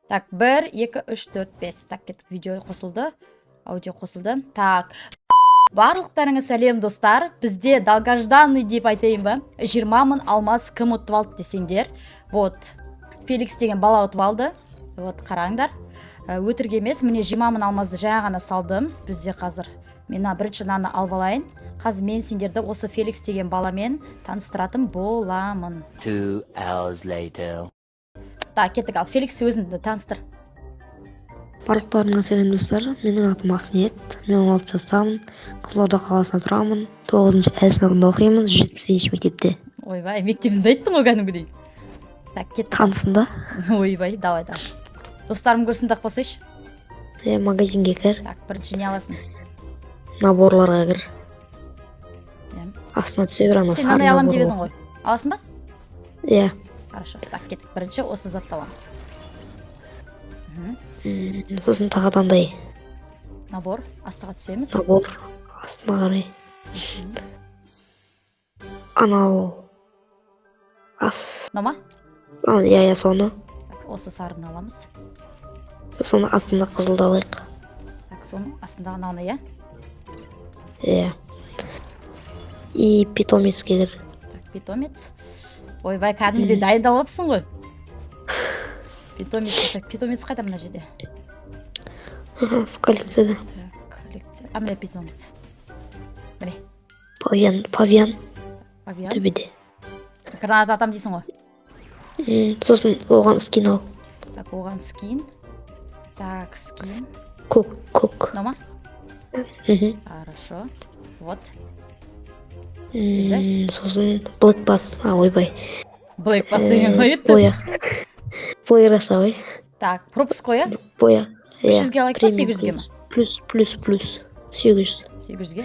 Так, 1, 2, 3, 4, 5. Так, кеттік. Видео қосылды. Аудио қосылды. Так. Барлықтарыңыз сәлем достар. Бізде долгожданный деп айтайын ба? 20 мың алмаз кім ұтып алды десеңдер. Вот. Феликс деген бала ұтып алды. Вот, қараңдар. Өтірік емес, міне 20 мың алмазды жаңа ғана салдым. Бізде қазір мен бірінші наны алып алайын. Қазір мен сендерді осы Феликс деген баламен таныстыратын боламын. 2 hours later. Так, кеттік. Ал Феликс өзіңді таныстыр. Барлықтарыңа сәлем достар, менің атым Ақниет, мен 16 жастамын, Қызылорда қаласында тұрамын, 9-шы Ә сыныбында оқимын, 170-ші мектепте. Ойбай, мектебімді айттың ғой кәдімгідей. Так, кеттік. Танысында? Ойбай, давай. Достарым көрсін тақ қосайшы. Магазинге кір, Так, бірінші не аласың? наборларға кір. Астына түсе бер, ана Сен сары анай алам набор деп бар. едің ғой. Аласың ба? Иә. Хорошо. Так, кеттік. Бірінші осы затты аламыз. Сосын тағадандай Набор. Астыға түсеміз. набор астына қарай. Анау ас. Нома? Иә, соны. Так, осы сарыны аламыз. Сосын астында қызылды алайық. Так, соның астындағы наны, иә? Иә. И питомец кедір. Так, питомец. Ойбай, кәдімгідей дайындалыпсың ғой. Питомец. Так, питомец қайда мына жерде? С коллекцияда. Так, коллекция. А, міне питомец. Міне. Павиан Павиан. төбеде. Гранат атам дейсің ғой. Сосын оған скин ал. Так, оған скин. Так, скин. Көк. Нома? Мгм. Хорошо. Вот. Сосын Black Bass. Ойбай. Black Bass деген ғой еді. Бояқ. Плейраша ғой. Так, пропуск қой, иә? Бояқ. 300-ге алайық па, 800-ге ма? Плюс. 800. 800-ге?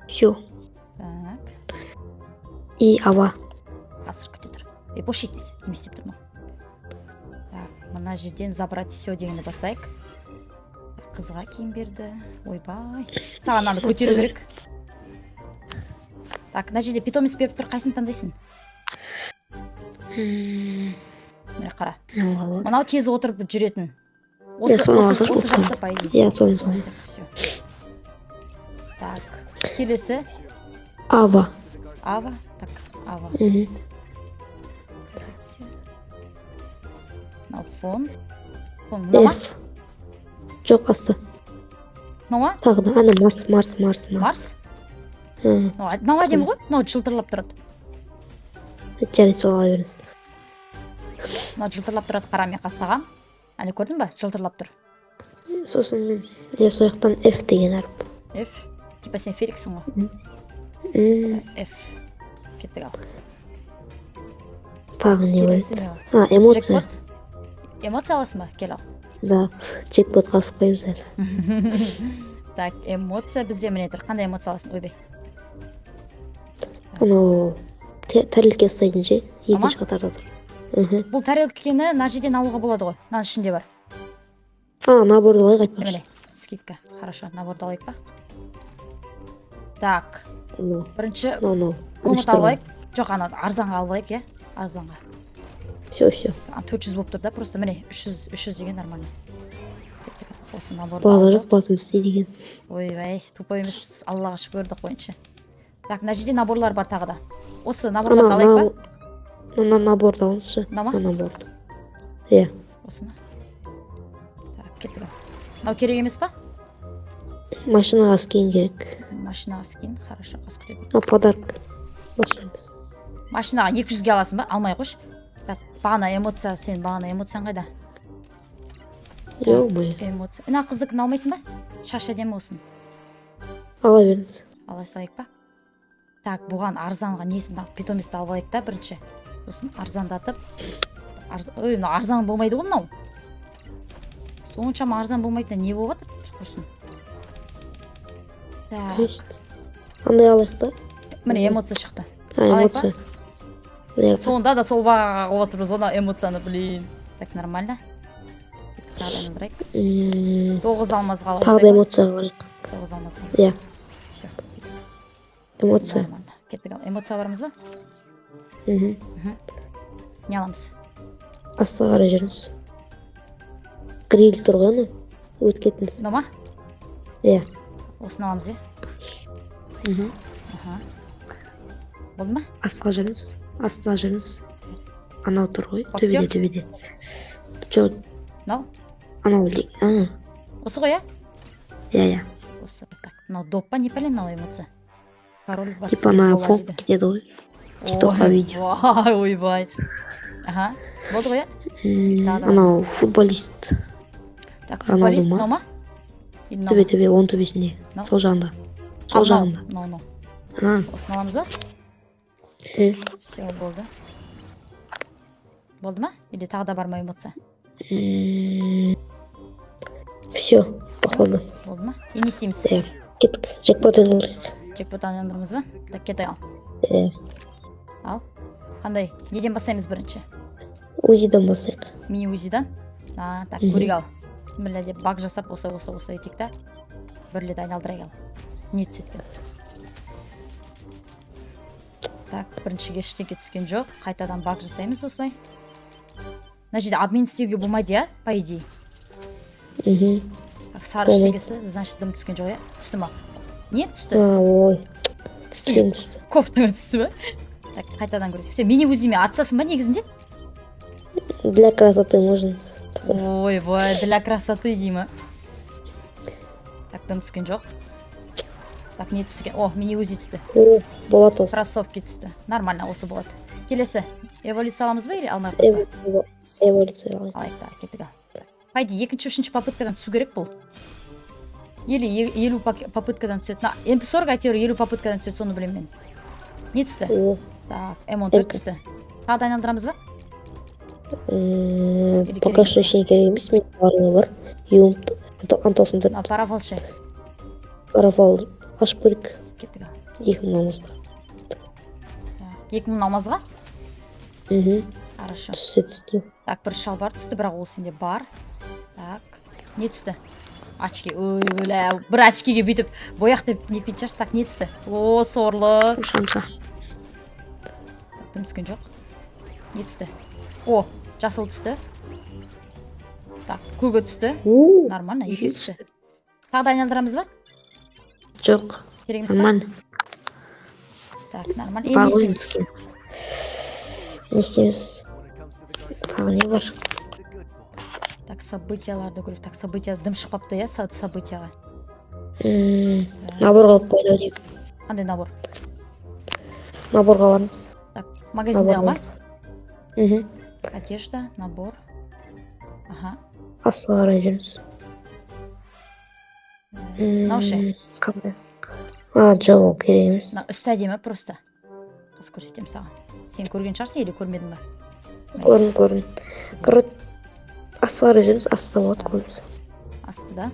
Все. Так, И ава. асыр күте тұр. Бош етесіз, не істеп тұрмын. Так, мына жерден забрать все дегенді басайық. Қызға киім берді. Ойбай. Саған наны көтеру керек. Так, мына жерде питомец беріп тұр, қайсын таңдайсың? Міне қара. Мынау тез отырып жүретін. Осы жақсы пай. Иә, соны. Всё. Так, келесі. Ава. Ава. Так, Ава. Мынау фон. Фон, мынау ма? F. Жоқ, асты. Мынау ма? Тағы да, ана Марс. Марс? Мынау әдемі ғой? Мынау жылтырлап тұрады. Жарайды, соға беріңіз. Мынау жылтырлап тұрады, қара мен қастағам. Әне көрдің ба? Жылтырлап тұр. Сосын, сояқтан F деген әріп. F. Типа сен Феликсің ғой. F. Кеттік ал. Тағы не Келесі болады? не бар? Эмоция. Джекпот. Эмоция аласың ба? Кел ал. Да, джекпот қасып қойымыз әлі. Так, эмоция бізде міне тұр. Қандай эмоция аласың? Ойбай. Анау тәрелке ұстайтын ше, екінші қатарда тұр. Бұл тарелкені мына жерден алуға болады ғой. Мынаның ішінде бар. Наборды алайық айтпақшы. Міне, скидка. Хорошо, наборды алайық ба? Так, бірінші комнат алайық. Жоқ, ана арзанға алайық, иә? Арзанға. Все. 400 болып тұр да, просто міне 300 деген нормально. Осы наборды База алдық. жоқ, басын істей деген. Ойбай, тупой емеспіз, Аллаға шүкірдік қойыншы. Так, мына жерде наборлар бар тағы да. Осы наборларды алайық па? Мына наборды алыңызшы. Мына ма? Наборды. Иә. Осыны. Так, кеттік. Мынау керек емес па? Машинаға скин керек. Машинаға скин, хорошо, қас күтеді. Подарок. Машинасы. Машинаға 200-ге аласың ба? Алмай қош. Так, бағана эмоция, сен бағана эмоцияң қайда? Ё-моё. Эмоция. Мына қыздікін алмайсың ба? Шаш әдемі болсын. Ала беріңіз. Алай салайық па? Так, бұған арзанға несін питоместі алып алайық та бірінші. Сосын арзандатып. Ой, мына арзан болмайды ғой мынау. Соншама арзан болмайды, не болып жатыр? Құрсын. Так. Андай алайық та? Міне эмоция шықты. Эмоция. Сонда да сол бағаға отырмыз, ona эмоцияны, блин. Так, нормально. Тағдан ұрайық. 9 алмазға алайық. Тағы да эмоцияға барайық. 9 алмазға. Иә. Все. Эмоция. Кеттік ал. Эмоция барымыз ба? Не Не аламыз? астыға қарай жүріңіз. Гриль тұр ғой ана. Өтіп кеттіңіз. Мынау ма? Иә. Осыны аламыз, иә? Мгм. Аха. Болды ма? Астыға жүріңіз. Астына жүріңіз. Анау тұр ғой. Боксер? Төбеде. Жоқ, Мынау? анау. Осы ғой, иә? Иә. Осы. Так, мынау доп па, не пәлен мынау эмоция? Король бас. Типа ана фон кетеді ғой. TikTokқа видео. Ойбай. Аха. Болды ғой, иә? Анау футболист. Так, Роналду футболист ма? мынау ма? Или мынау ма? Төбе, оның төбесінде. Мынау? Сол жағында. А, Сол мынау, жағында. мынау. А, Осыны аламыз ба? м, Все, болды. Болды ма? Или тағы да бар ма эмоция? Все, походу. Болды ма? И не істейміз. Иә. Кеттік. Джекпот ойнайық. Джекпот айналдырамыз ба? Так, кеттік ал. Иә. Ал. Қандай? Неден бастаймыз бірінші? Узидан басайық. Мини узидан? Так, Мгм. көрейік ал. Бірлі деп баг жасап, осы етейік та. Бірлі айналдырайық ал. Не түседі екен? Так, біріншіге ештеңке түскен жоқ. Қайтадан баг жасаймыз осылай. Мына жерде обмен істеуге болмайды, иә? По идее. Мгм. Так, сары Болмайды. ештеңесі, значит, дым түскен жоқ, иә? Түсті ма? Не түсті? Ой, Түсті. кем түсті. Кофтаңа түсті ба? Так, қайтадан көрейік. Сен мини узиме атсасың ба негізінде? Для красоты можно. Ойбай, для красоты деймі. Так, дым түскен жоқ. Так, не түсті екен? О, мини узи түсті. О, болады осы. Кроссовки түсті. Нормально, осы болады. Келесі. Эволюция аламыз ба или алмай ақ қояйық па? Эволюция алайық. Алайық, так, кеттік ал. Пайди, екінші, үшінші попыткадан түсу керек бұл. Или 50 попыткадан түседі. На, MP40 әйтеуір 50 попыткадан түседі, соны білемін мен. Не түсті? О, Так, M14 түсті. Тағы да айналдырамыз ба? пока что ештеңе керек емес. Мен барлығы бар. Юм, антосын На, парафалшы. парафал ашып көрейік. Кеттік ал. 2000 намаз бар. 2000 намазға? Мхм. Хорошо. Түсті. Так, бір шалбар түсті, бірақ ол сенде бар. Так, не түсті? Очки, ой, бля, бір очкиге бүйтіп бояқ деп нетпейтін шығарсыз. Так, не түсті? О, сорлы. Шамша. Так, дым түскен жоқ. Не түсті? О, жасыл түсті. Так, көгі түсті. О, Нормально, екі түсті. Тағы да айналдырамыз ба? жоқ. Керек емес па? Нормально. Так, нормально. Бар Не ғой істейміз? бізге. Не істейміз? Тағы не бар? Так, событияларды көрейік. Так, события дым шықпапты, иә, событияға. Наборға алып қойды деймін. Қандай набор? Наборға барыңыз. Так, магазинде ма? Мхм. Одежда, набор. Ага. Астыға қарай жүріңіз. Мынау ше? Қандай? Жоқ, ол керек емес. Мына үсті әдемі просто. Қыз көрсетемін саған. Сен көрген шығарсың или көрмедің ба? Көрін. Короче, астыға қарай жүріңіз. Астыда болады көбісі. Астыда.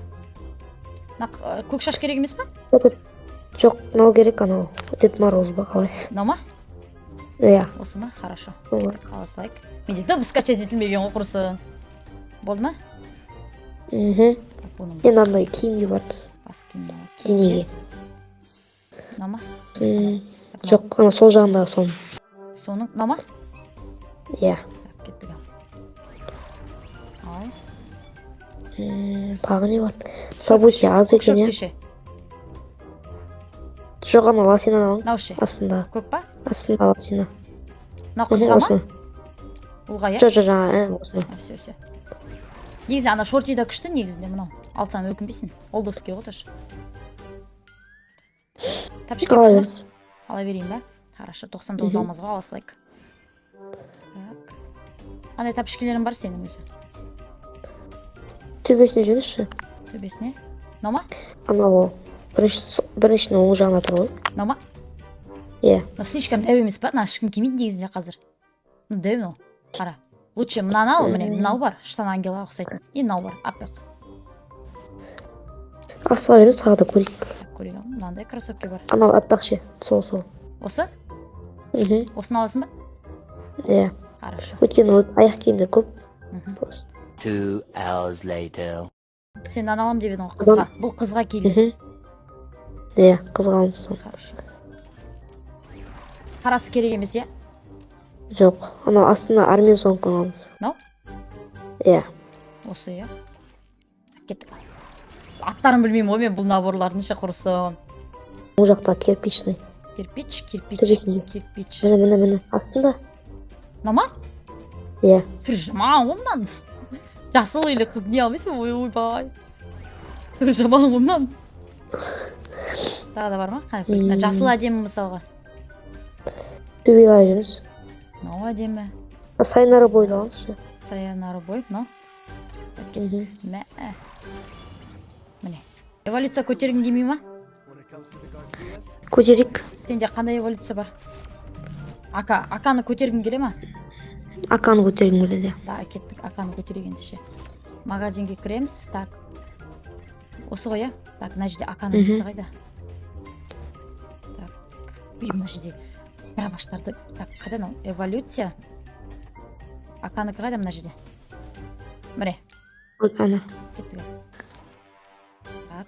Мына көк шаш керек емес па? Жоқ, мынау керек, анау. Дед Мороз ба қалай? Мынау ма? Иә. Осы ма? Хорошо. Олар. Қаласылайық. Менде дым скачать етілмеген ғой құрсын. Болды ма? Мхм. Бұның Енді андай киімге бардыңыз. бас киімі. Кенеге. Мынау ма? Жоқ, ана сол жағындағы соның. Соның, мынау ма? Иә. Так, кеттік ал. Ал. Тағы не бар? События аз екен, иә? Ше. Жоқ, ана лосинаны алыңыз. Мынау ше. Астында. Көк па? Астында лосина. Мынау қызға ма? Осы. Ұлға, иә? Жоқ, осы. Все. Негізі ана шортида күшті негізінде мынау. Алсаң өкінбейсің. Олдовский ғой тоже. Тапшыке Ала бар ма? беріңіз. Ала берейін ба? Хорошо, 99 алмаз ғой, ала салайық. Так. Қандай тапшыкелерің бар сенің өзі? Төбесіне жүріңізші. Төбесіне? Мынау ма? Анау біріншінің оң жағына тұр ғой. Мынау ма? Иә. Но слишком дәу емес па? Мына ешкім кимейді негізінде қазір. Дәу мынау. Қара. Лучше мынаны ал, міне, мынау бар. Штан ангелға ұқсайтын. И мынау бар, аппақ. Астыға жүріңіз, тағы да көрейік. Көрейік ал, мынандай кроссовки бар. Анау аппақ ше. Сол. Осы? Мхм. Осыны аласың ба? Иә. Хорошо. Өйткені аяқ киімдер көп. Мгм. 2 hours later. Сен мынаны алам деп едің ғой, қызға. Бұл қызға киіледі. Иә, қызға алыңыз сол. Хорошо. Қарасы керек емес, иә? Жоқ, анау астына армия соңқын алыңыз. Мынау? Иә. Осы иә. Кеттік. Аттарын білмеймін ғой мен бұл наборлардың ше құрысын. Ол жақта кирпичный. Кирпич. Төбесінде. Кирпич. Міне. Астында. Наман? Иә. Түр жаман ғымнан. Жасыл үйлі қыз не алмайсың ба? Ойбай. Түр жаман ғымнан. Тағы да бар ма? Жасыл әдемі мысалға. Төбеге қарай жүріңіз. Мынау әдемі. Сайнары бойды алыңызшы. Саянары бой, мынау. Мхм. Мә. Міне. Эволюция көтергің келмей ма? Көтерейік. Сенде қандай эволюция бар? Аканы көтергің келе ма? Аканы көтергім келеді. Да, кеттік аканы көтерегенде ше. Магазинге кіреміз. Так. Осы ғой, иә? Так, мына жерде аканың несі қайда? Так. Мына жерде грабаштарды. Так, қайда мынау? Эволюция. Аканыкі қайда мына жерде? Міне. Ана. Кеттік. Так.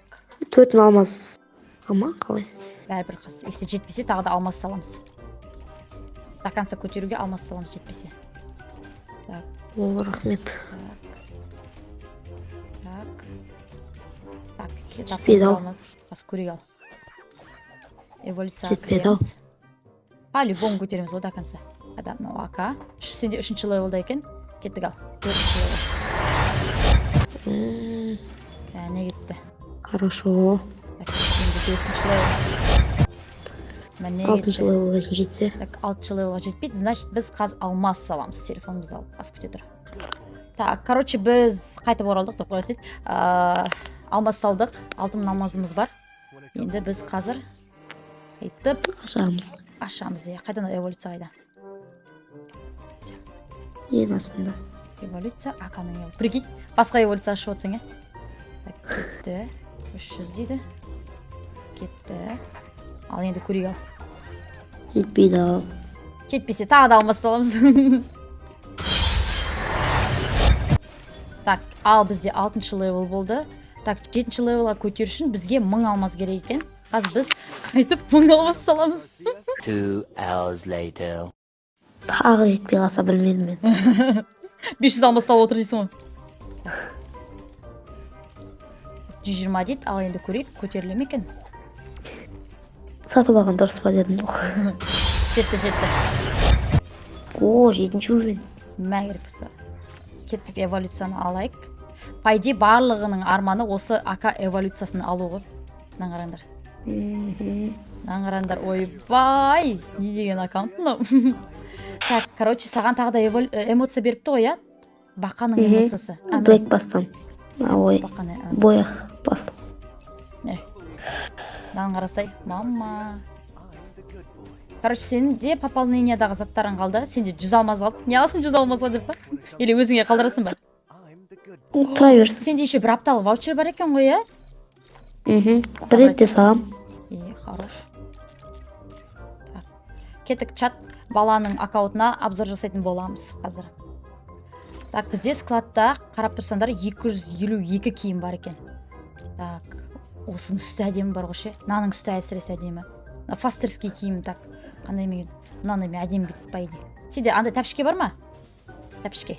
Төртін алмаз. Ама қалай? Бәрібір қыз. Если жетпесе, тағы да алмас саламыз. До конца көтеруге алмас саламыз жетпесе. Так. О, рахмет. Так. Жетпейді ау. Бас көрек ал. Эволюцияға Жетпейді ау. кіреміз. По-любому көтереміз ғой до конца. Адам, мынау ака. Сенде 3-ші левелда екен. Кеттік ал. 4-ші левел. Не кетті. Хорошо. Так, енді 5-ші левел. Міне 6-ші левелға жетсе. Так, 6-ші левелға жетпейді. Значит, біз қаз алмас саламыз. Телефонымызды алып, қаз күте тұр. Так, короче, біз қайтып оралдық деп қоясыз. Алмас салдық. 6000 алмазымыз бар. Енді біз қазір айтып ашамыз. Қайдан эволюция қайда? Ең астында. Эволюция аканың ең. Прикинь, басқа эволюция ашып отырсың, е? Так, кетті. 300 дейді. Кетті. Ал енді көрейік ал. Жетпейді ау. Жетпесе тағы да алмас саламыз. Так, ал бізде 6-ші левел болды. Так, 7-ші левелға көтеру үшін бізге 1000 алмаз керек екен. Қазір біз қайтып 1000 алмаз саламыз. 2 hours later. Тағы жетпей қалса білмедім мен. 500 алмаз салып отыр дейсің ғой. 120 дейді, ал енді көрейік, көтеріле ме екен? Сатып алған дұрыс па дедім ғой. Жетті. О, 7-ші уровень. Мәңгіріп бұса. Кеттік эволюцияны алайық. Пайде барлығының арманы осы ака эволюциясını алу ғой. Наңғарандар. Наңғарандар, ойбай! Не деген аккаунт мынау? Так, короче, саған тағы да эмоция беріпті ғой, я? Бақаның эмоциясы. Блэк бастан. Ой, бояқ бас. Наңғарасай, мама. Короче, сенің де пополнениядағы заттарың қалды. Сенде 100 алмаз қалды. Не аласың 100 алмазға деп па? Или өзіңе қалдырасың ба? Тұра берсін. Сенде еще бір апталық ваучер бар екен ғой, я? Бір ретте сағам. Хорош. Кеттік чат баланың аккаунтына обзор жасайтын боламыз қазір. Так, бізде складта қарап тұрсандар 252 киім бар екен. Так, осының үсті әдемі бар ғой ше. Мынаның үсті әсіресе әдемі. Фастерский киім, так. Қандай меген? Мынаны мен әдемі кетіп пайды. Сенде андай тәпішке бар ма? Тәпішке.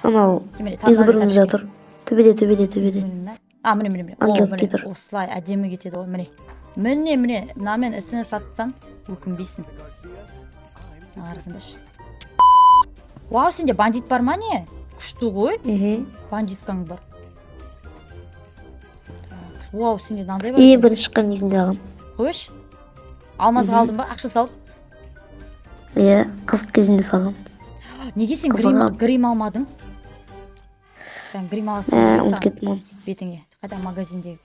Анау езбіріміз жатыр. Төбеде. Міне. Ангелский тұр. Осылай әдемі кетеді ғой, міне. Мынамен ісіне сатсаң, өкінбейсің. Арасындашы. Вау, сенде бандит бар ма не? Күшті ғой? Бандиткаң бар. Вау, сенде нандай бар? Бірінші шыққан кезінде ағым. Қойш? Алмаз қалдың ба? Ақша салып? Иә, қызық кезінде салғам. Неге сен грим алмадың? Жаң грим аласың ұмытып бетіңе. Қайда магазинде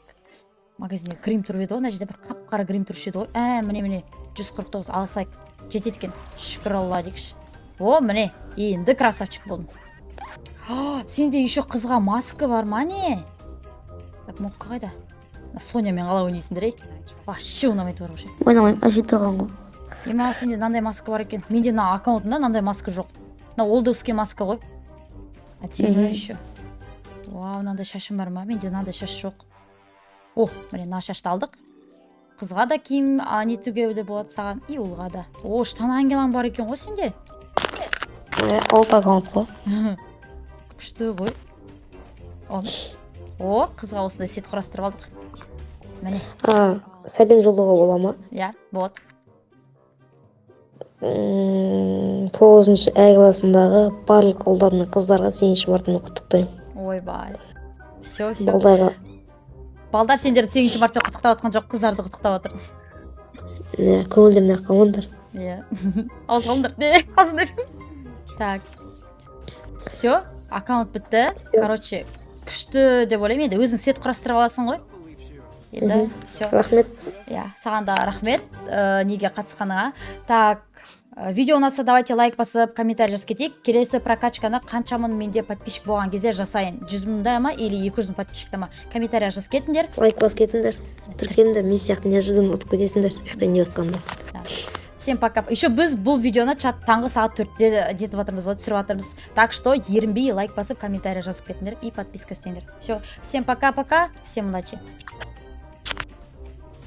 грим тұрып еді ғой, мына жерде бір қап-қара грим тұрыш еді ғой. Міне 149 аласайық. Жетеді екен. Шүкір алла дейікші. О, міне, енді красавчик болдым. Сенде еще қызға маска бар ма не? Так, мокқа қайда? Сонямен қала ойнайсыңдар, ей? Вообще ұнамайды бар ғой. Ойнамайым, әже тұрған ғой. Маған сенде нандай маска бар екен. Менде на аккаунтында нандай маска жоқ. На олдовский маска ғой. Әтемі еще. Вау, нандай шашым бар ма? Менде нандай шаш жоқ. О, міне, на шашты алдық. Қызға да киім нетуге де болады саған. И ұлға да. О, штан ангелаң бар екен ғой сенде. Ол аккаунт қой. күшті ғой. О, қызға осындай сет құрастырып алдық. Міне. Сәлем жолдауға бола ма? Иә, болады. 9-шы Ә классындағы барлық ұлдар мен қыздарға 8-ші мартын құттықтаймын. Ойбай. Все. Балдарға Балдар сендерді 8-ші мартпен құттықтап отқан жоқ, қыздарды құттықтап отыр. көңілдеріне қалмаңдар. Иә. Ауыз қалыңдар. Не? Қалсыңдар. Так. Все, аккаунт бітті. Короче, күшті деп ойлаймын. Енді өзің сет құрастырып аласың ғой. Енді, все. Рахмет. Иә, саған да рахмет неге қатысқаныңа. Так, видео ұнаса давайте лайк басып, комментарий жазып кетейік. Келесі прокачканы қаншамын менде подписчик болған кезде жасайын. 100 мыңда ма или 200 мың подписчикта ма? Комментарий жазып кетіңдер. Лайк басып кетіңдер. Тіркеліңдер, мен сияқты неожиданно ұтып кетесіңдер. Ұйықтай не отқанда. Всем пока. Еще біз бұл видеоны таңғы сағат 4-те нетіп жатырмыз, түсіріп жатырмыз. Так что ерінбей лайк басып, комментарий жазып кетіңдер и подписка істеңдер. Все, всем пока-пока, всем удачи.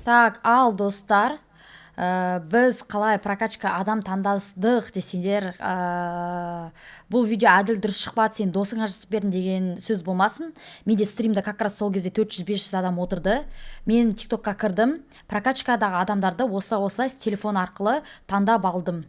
Так, ал достар, біз қалай прокачка адам таңдадық десеңдер, бұл видео әділ дұрыс шықпады, сен досыңа жазып бердің деген сөз болмасын. Менде стримде как раз сол кезде 400-500 адам отырды. Мен тиктокқа кірдім, прокачкадағы адамдарды осы телефон арқылы таңдап алдым.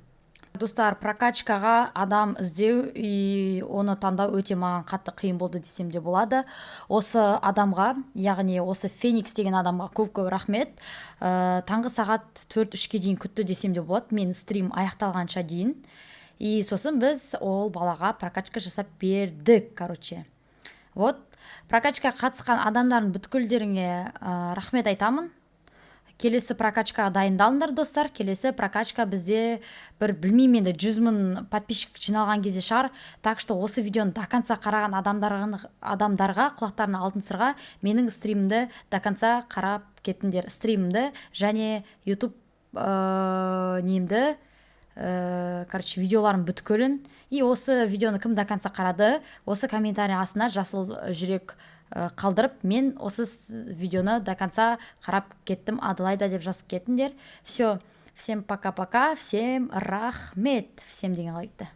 Достар, прокачкаға адам іздеу и оны таңдау өте маған қатты қиын болды десем де болады. Осы адамға, яғни осы Феникс деген адамға көп-көп рахмет. Таңғы сағат 4-3-ке дейін күтті десем де болады. Мен стрим аяқталғанша дейін. И сосын біз ол балаға прокачка жасап бердік, короче. Вот, прокачка қатысқан адамдардың бүткілдеріңе рахмет айтамын. Келесі прокачкаға дайындалыңдар достар. Келесі прокачка бізде білмеймін енді 100 мың подписчик жиналған кезде шығар. Так что осы видеоны до конца қараған адамдарға құлақтарына алтын сырға менің стримімді до конца қарап кетіңдер. Стримімді және YouTube немді короче видеоларым бүткілін. И осы видеоны кім до конца қарады, осы комментарий астына жасыл жүрек қалдырып, мен осы видеоны до конца қарап кеттім, Аделайда деп жазып кетіңдер. Все, всем пока-пока, всем рахмет, всем деген лайкты.